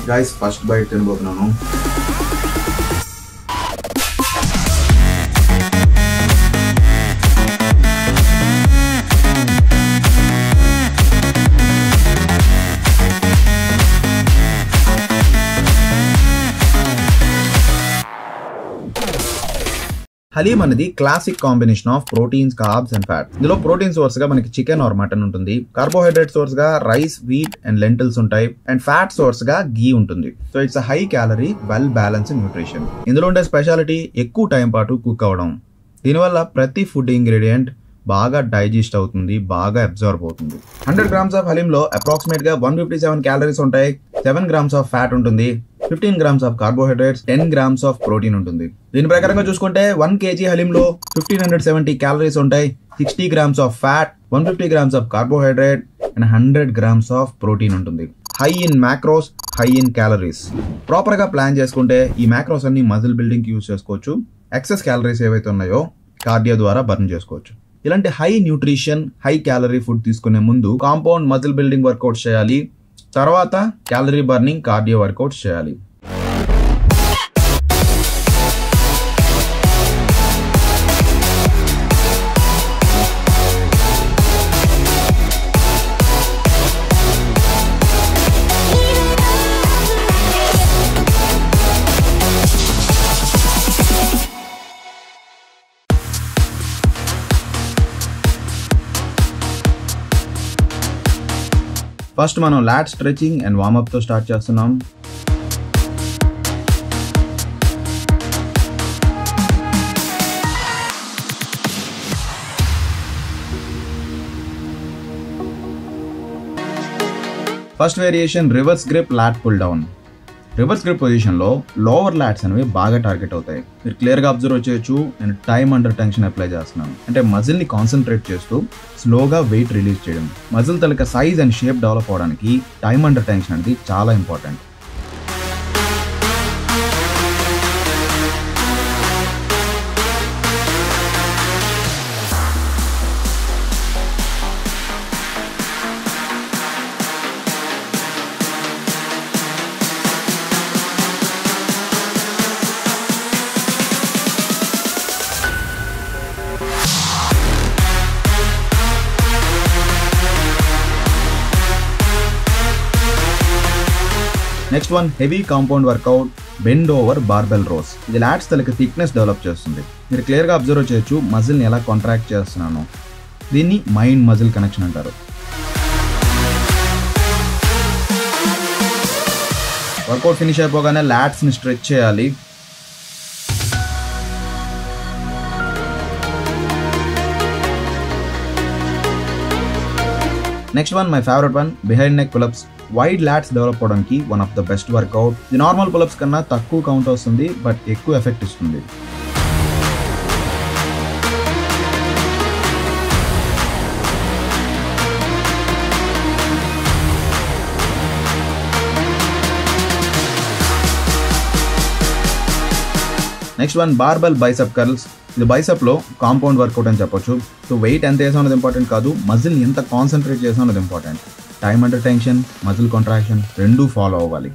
Guys, first bite తినబోతున్నాను. Haleem అనేది classic combination of proteins, carbs and fats. ఇందులో protein source గా మనకి చికెన్ ఆర్ మటన్ ఉంటుంది, కార్బోహైడ్రేట్ సోర్స్ గా రైస్, వీట్ అండ్ లెంటిల్స్ ఉంటాయి, అండ్ ఫ్యాట్ సోర్స్ గా గీ ఉంటుంది. So it's high calorie, well balanced nutrition. ఇందులో ఉండే స్పెషాలిటీ ఎక్కువ టైం పాటు కుక్ అవడం. దీనివల్ల ప్రతి ఫుడ్ ఇంగ్రీడియంట్ బాగా డైజెస్ట్ అవుతుంది, బాగా అబ్జర్వ్ అవుతుంది. 100 grams ఆఫ్ హలీమ్ లో అప్రాక్సిమేట్ గా 157 క్యాలరీస్ ఉంటాయి, 7 grams ఆఫ్ ఫ్యాట్ ఉంటుంది, 15 grams of carbohydrates, 10 grams of protein ఉంటుంది. దీని ప్రకారంగా చూసుకుంటే 1 kg హలీమ్ లో 1570 క్యాలరీస్ ఉంటాయి, 60 grams of fat, 150 grams of carbohydrate and 100 grams of protein ఉంటుంది. High in macros, high in calories. Proper గా ప్లాన్ చేసుకుంటే ఈ మ్యాక్రోస్ అన్ని మజిల్ బిల్డింగ్ యూజ్ చేసుకోవచ్చు. ఎక్సెస్ క్యాలరీస్ ఏవైతే ఉన్నాయో కార్డియో ద్వారా బర్న్ చేసుకోవచ్చు. ఇలాంటి high nutrition, high calorie food తీసుకునే ముందు కాంపౌండ్ మజిల్ బిల్డింగ్ వర్కౌట్ చేయాలి, తర్వాత క్యాలరీ బర్నింగ్ కార్డియో వర్కౌట్ చేయాలి. ఫస్ట్ మనం లాట్ స్ట్రెచింగ్ అండ్ వార్మప్ తో స్టార్ట్ చేస్తున్నాం. First variation reverse grip lat pull down. Reverse grip position లో లోవర్ లాట్స్ అనేవి బాగా టార్గెట్ అవుతాయి. మీరు క్లియర్ గా అబ్జర్వ్ చేయొచ్చు. నేను టైమ్ అండర్ టెన్షన్ అప్లై చేస్తున్నాను, అంటే మజిల్ ని కాన్సన్ట్రేట్ చేస్తూ స్లోగా వెయిట్ రిలీజ్ చేయడం. మజిల్ తలక సైజ్ అండ్ షేప్ డెవలప్ అవడానికి టైమ్ అండర్ టెన్షన్ అనేది చాలా important. Next one heavy compound workout, bend over barbell rows. ఇది లాట్స్ తలకి థిక్నెస్ డెవలప్ చేస్తుంది. మీరు క్లియర్ గా అబ్జర్వ్ చేయొచ్చు మజిల్ ని ఎలా కాంట్రాక్ట్ చేస్తున్నాను. దీన్ని మైండ్ మజిల్ కనెక్షన్ అంటారు. వర్కౌట్ ఫినిష్ అయిపోగానే లాట్స్ ని స్ట్రెచ్ చేయాలి. Next one my favourite one, behind neck pullups. Wide lats develop అవడానికి one of the best workout. ఇది నార్మల్ పుల్అప్స్ కన్నా తక్కువ కౌంట్ వస్తుంది, బట్ ఎక్కువ ఎఫెక్ట్ ఇస్తుంది. Next one barbell bicep curls. ఇది బైసెప్ లో కాంపౌండ్ వర్కౌట్ అని చెప్పొచ్చు. సో వెయిట్ ఎంత వేసాం అనేది ఇంపార్టెంట్ కాదు, మజిల్ ఎంత కాన్సన్ట్రేట్ చేసాం అనేది important. Time under tension, muscle contraction రెండూ ఫాలో అవ్వాలి.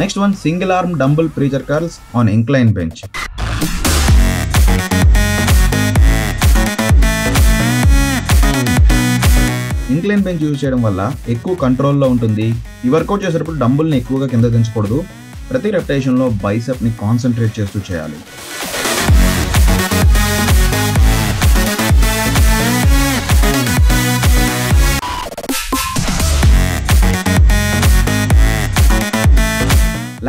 Next one single arm dumbbell preacher curls on incline bench. Incline bench use చేయడం వల్ల ఎక్కువ కంట్రోల్లో ఉంటుంది. ఈ వర్కౌట్ చేసేటప్పుడు డంబుల్ని ఎక్కువగా కింద దించకూడదు. ప్రతి రెప్టేషన్లో బైసెప్ని కాన్సన్ట్రేట్ చేస్తూ చేయాలి.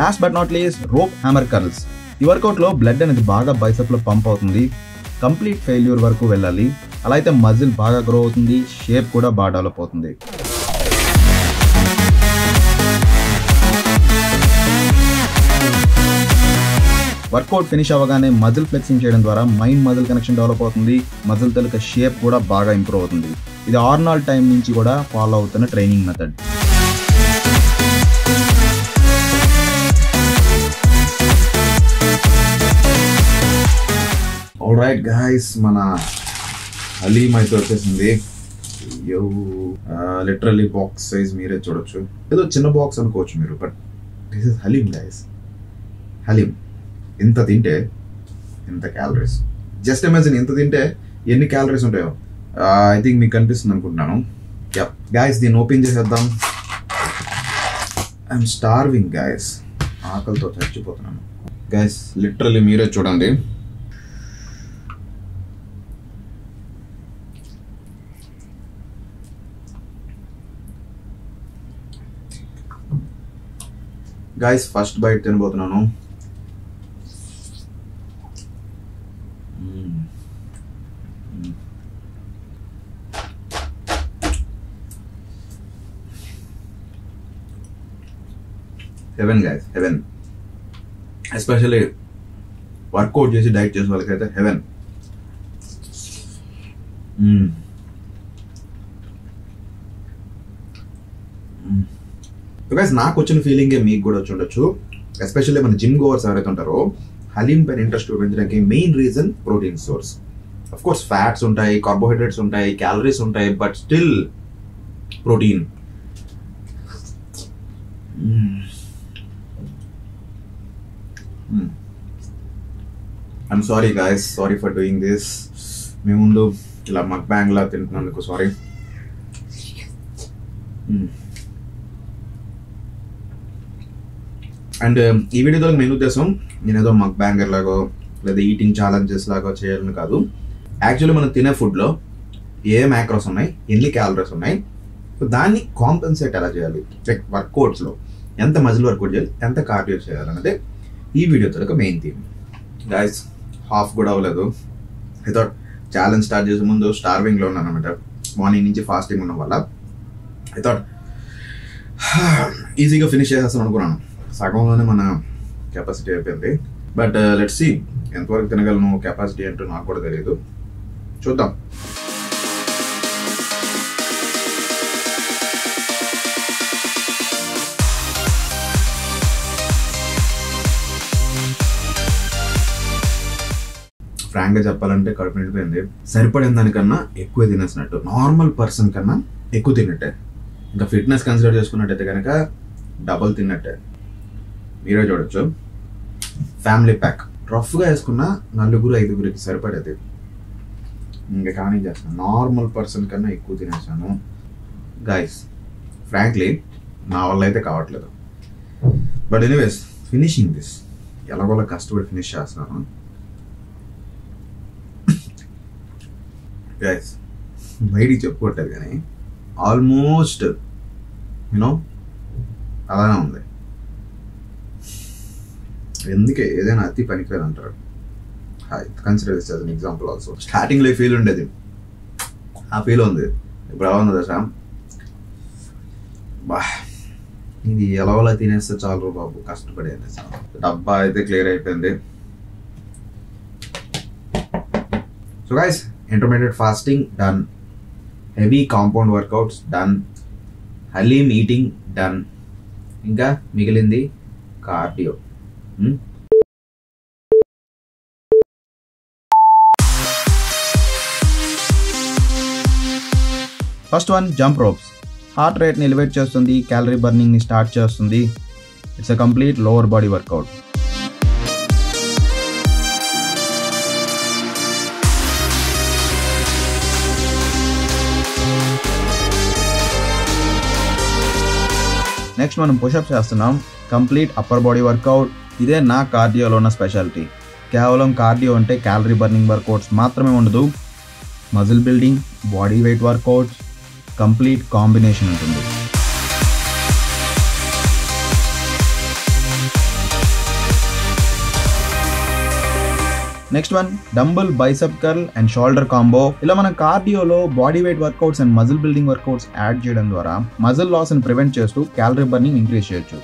Last but not least rope hammer curls. ఈ వర్కౌట్లో బ్లడ్ అనేది బాగా బైసెప్లో పంప్ అవుతుంది. కంప్లీట్ ఫెయిల్యూర్ వరకు వెళ్ళాలి. అలా అయితే మజిల్ బాగా గ్రో అవుతుంది, షేప్ కూడా బాగా డెవలప్ అవుతుంది. వర్కౌట్ ఫినిష్ అవ్వగానే మజిల్ ఫ్లెక్సింగ్ చేయడం ద్వారా మైండ్ మజిల్ కనెక్షన్ డెవలప్ అవుతుంది. మజిల్ తలక షేప్ కూడా బాగా ఇంప్రూవ్ అవుతుంది. ఇది ఆర్నాల్డ్ టైం నుంచి కూడా ఫాలో అవుతున్న training method. All right guys, మన హలీమ్ అయితే వచ్చేసింది. లిటరల్లీ బాక్స్ సైజ్ మీరే చూడొచ్చు. ఏదో చిన్న బాక్స్ అనుకోవచ్చు మీరు, but this is haleem guys. Haleem ఇంత తింటే ఎంత క్యాలరీస్, జస్ట్ ఇమాజిన్ ఇంత తింటే ఎన్ని క్యాలరీస్ ఉంటాయో. ఐ థింక్ మీకు కనిపిస్తుంది అనుకుంటున్నాను. గైస్ దీన్ని ఓపెన్ చేసేద్దాం. ఐఎమ్ స్టార్వింగ్ గైస్, ఆకలితో చచ్చిపోతున్నాను గైస్. లిటరల్లీ మీరే చూడండి. గైస్ ఫస్ట్ బైట్ తినబోతున్నాను. Heaven guys, heaven. Especially workout చేసి డైట్ చేసే వాళ్ళకైతే హెవెన్. గైస్ నాకు వచ్చిన ఫీలింగే మీకు కూడా వచ్చి ఉండొచ్చు. ఎస్పెషల్లీ మన జిమ్ గోవర్స్ ఎవరైతే ఉంటారో హలీమ్ పైన ఇంట్రెస్ట్ చూపించడానికి main reason protein source. Of course fats ఉంటాయి, కార్బోహైడ్రేట్స్ ఉంటాయి, క్యాలరీస్ ఉంటాయి, but still protein. I'm sorry guys, sorry for doing this. మీ ముందు ఇలా మక్ బ్యాంగ్ లా తింటున్నందుకు సారీ. అండ్ ఈ వీడియోలో మెయిన్ ఉద్దేశం నేను ఏదో మక్ బ్యాంగర్ లాగో లేదా ఈటింగ్ ఛాలెంజెస్ లాగో చేయాలని కాదు. యాక్చువల్లీ మనం తినే ఫుడ్లో ఏ మ్యాక్రోస్ ఉన్నాయి, ఎన్ని క్యాలరీస్ ఉన్నాయి, సో దాన్ని కాంపెన్సేట్ ఎలా చేయాలి, లైక్ వర్కౌట్స్లో ఎంత మజిల్ వర్కౌట్ చేయాలి, ఎంత కార్డియో చేయాలన్నదే ఈ వీడియోతో మెయిన్ థీమ్. గైస్ హాఫ్ కూడా అవ్వలేదు. ఐ థాట్ ఛాలెంజ్ స్టార్ట్ చేసే ముందు స్టార్వింగ్లో ఉన్నాను అనమాట. మార్నింగ్ నుంచి ఫాస్టింగ్ ఉండడం వల్ల ఐ థాట్ ఈజీగా ఫినిష్ చేసేస్తాను అనుకున్నాను. సగంలోనే మన కెపాసిటీ అయిపోయింది. బట్ లెట్స్ సీ ఎంతవరకు తినగలను, కెపాసిటీ ఏంటో నాకు కూడా తెలియదు, చూద్దాం. ఫ్రాంక్గా చెప్పాలంటే కడుపు నిండిపోయింది. సరిపడిన దానికన్నా ఎక్కువ తినేసినట్టు, నార్మల్ పర్సన్ కన్నా ఎక్కువ తిన్నట్టే. ఇంకా ఫిట్నెస్ కన్సిడర్ చేసుకున్నట్టయితే కనుక డబల్ తిన్నట్టే. మీరే చూడొచ్చు. ఫ్యామిలీ ప్యాక్ రఫ్గా వేసుకున్న 4-5 సరిపడేది. ఇంకా కానీ చేస్తాను, నార్మల్ పర్సన్ కన్నా ఎక్కువ తినేసాను గైస్. ఫ్రాంక్లీ నా వల్ల అయితే కావట్లేదు. బట్ ఎనీవేస్ ఫినిషింగ్ దిస్ ఎలాగోలా కష్టపడి ఫినిష్ చేస్తున్నాను గైస్. బయటికి చెప్పుకోవట్లేదు కానీ ఆల్మోస్ట్ యూనో అలానే ఉంది. ఎందుకే ఏదైనా అతి పనికిరాదు అంటారు. Consider this as an example also. స్టార్టింగ్లో ఈ ఫీల్ ఉండేది, ఆ ఫీల్ ఉంది. ఇప్పుడు ఎలా ఉంది దశ, బా ఇది ఎలా తినేస్తే చాలు బాబు కష్టపడి అనేసి. డబ్బా అయితే క్లియర్ అయిపోయింది. So guys intermediate fasting done, heavy compound workouts done, haleem eating done. ఇంకా మిగిలింది cardio. First one jump ropes. Heart రేట్ని ఎలివేట్ చేస్తుంది, క్యాలరీ బర్నింగ్ని స్టార్ట్ చేస్తుంది. It's a complete lower body workout. Next మనం పుషప్స్ చేస్తున్నాం, కంప్లీట్ అప్పర్ బాడీ వర్కౌట్. ఇదే నా కార్డియోలో ఉన్న స్పెషాలిటీ. కేవలం కార్డియో అంటే క్యాలరీ బర్నింగ్ వర్కౌట్స్ మాత్రమే ఉండదు, muscle building, body weight workouts, complete combination ఉంటుంది. Next one dumbbell bicep curl and shoulder combo. ఇలా మన కార్డియోలో body weight workouts and muscle building workouts add చేయడం ద్వారా మజిల్ లాస్ ని ప్రివెంట్ చేస్తూ క్యాలరీ బర్నింగ్ ఇంక్రీజ్ చేయొచ్చు.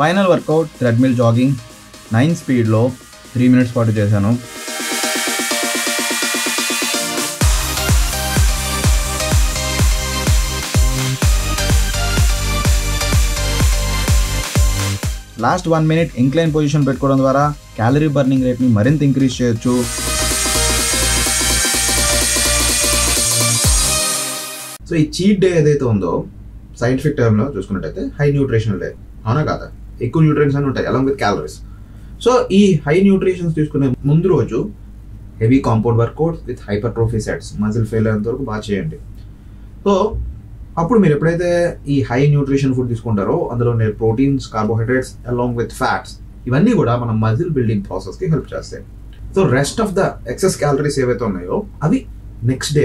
ఫైనల్ వర్కౌట్ థ్రెడ్మిల్ జాగింగ్ 9 స్పీడ్లో 3 minutes పాటు చేశాను. లాస్ట్ 1 minute ఇంక్లైన్ పొజిషన్ పెట్టుకోవడం ద్వారా క్యాలరీ బర్నింగ్ రేట్ని మరింత ఇంక్రీజ్ చేయొచ్చు. సో ఈ చీట్ డే ఏదైతే ఉందో సైంటిఫిక్ టర్మ్లో చూసుకున్నట్టయితే హై న్యూట్రిషనల్ డే, అవునా కాదా? ఎక్కువ న్యూట్రియన్స్ అని ఉంటాయి అలాంగ్ విత్ క్యాలరీస్. సో ఈ హై న్యూట్రిషన్స్ తీసుకునే ముందు రోజు heavy compound workouts with hypertrophy sets, muscle fail అయ్యేంత వరకు బాగా చేయండి. సో అప్పుడు మీరు ఎప్పుడైతే ఈ హై న్యూట్రిషన్ ఫుడ్ తీసుకుంటారో అందులో proteins, carbohydrates along with fats ఇవన్నీ కూడా మన మజిల్ బిల్డింగ్ ప్రాసెస్కి హెల్ప్ చేస్తాయి. So rest of the excess calories ఏవైతే ఉన్నాయో అవి next day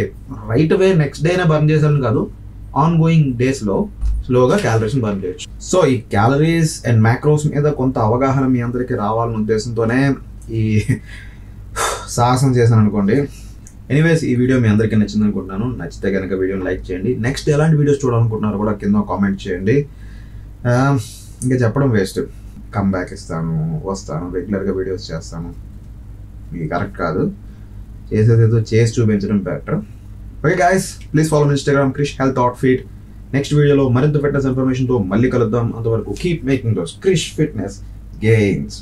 right away next డేనే బర్న్ చేసాను కాదు, ఆన్ గోయింగ్ డేస్లో స్లోగా క్యాలరీస్ని బర్న్ చేయొచ్చు. సో ఈ క్యాలరీస్ అండ్ మ్యాక్రోస్ మీద కొంత అవగాహన మీ అందరికీ రావాలనే ఉద్దేశంతోనే ఈ సాహసం చేశాను అనుకోండి. ఎనీవేస్ ఈ వీడియో మీ అందరికీ నచ్చింది అనుకుంటున్నాను. నచ్చితే కనుక వీడియోని లైక్ చేయండి. నెక్స్ట్ ఎలాంటి వీడియోస్ చూడాలనుకుంటున్నారో కూడా కింద కామెంట్ చేయండి. ఇంకా చెప్పడం వేస్ట్, కమ్ బ్యాక్ ఇస్తాను, వస్తాను, రెగ్యులర్గా వీడియోస్ చేస్తాను, ఇది కరెక్ట్ కాదు. చేసేదేదో చేసి చూపించడం better. Okay guys, please follow my Instagram Krish health outfit. Next వీడియోలో మరింత ఫిట్నెస్ ఇన్ఫర్మేషన్తో మళ్ళీ కలుద్దాం. అంతవరకు keep making those Krish fitness gains.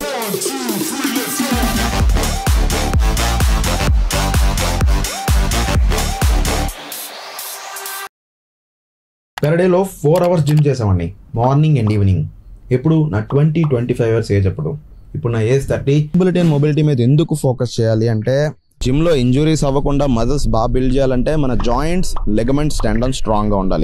Per డేలో 4 hours జిమ్ చేసామండి, మార్నింగ్ అండ్ ఈవినింగ్. ఎప్పుడు నా 20-25 years ఏజ్. ఇప్పుడు నా ఏజ్ 30. ఫ్లెక్సిబిలిటీ అండ్ మొబిలిటీ మీద ఎందుకు ఫోకస్ చేయాలి అంటే, జిమ్లో ఇంజురీస్ అవ్వకుండా మజిల్స్ బాగా బిల్డ్ చేయాలంటే మన జాయింట్స్, లిగమెంట్స్, టెండన్స్ స్ట్రాంగ్గా ఉండాలి.